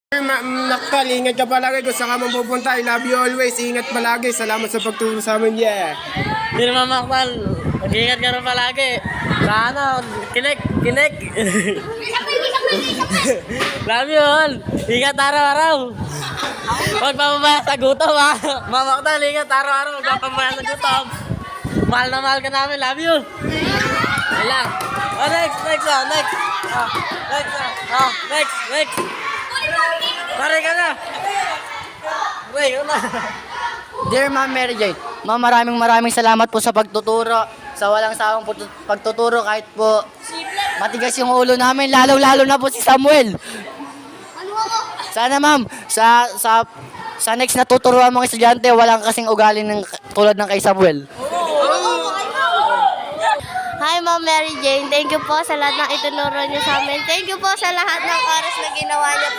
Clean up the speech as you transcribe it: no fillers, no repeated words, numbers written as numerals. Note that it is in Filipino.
Naktal, ingat ka palagi kung saan ka man pupunta. I love you always. Ingat palagi. Salamat sa pagtulong sa amin. Yeah. Hindi naman Maktal. Mag-ingat ka rin palagi. Sa ano, kinik. Love you all. Ingat araw-araw. Huwag pamabaya sa gutom ha. Mamaktal, ingat araw-araw. Huwag pamabaya sa gutom. Mahal na mahal ka namin. Love you. Wala. Oh, next. Next. Pare ka na. Dear Ma'am Mary Jane, Ma'am, maraming salamat po sa pagtuturo, sa walang sawang pagtuturo kahit po matigas yung ulo namin, lalo na po si Samuel. Sana Ma'am, sa next na tuturuan mga estudyante, walang kasing ugali ng tulad ng kay Samuel. Hi Ma'am Mary Jane, thank you po sa lahat ng itinuro niyo sa amin. Thank you po sa lahat ng oras na ginawa niyo pa.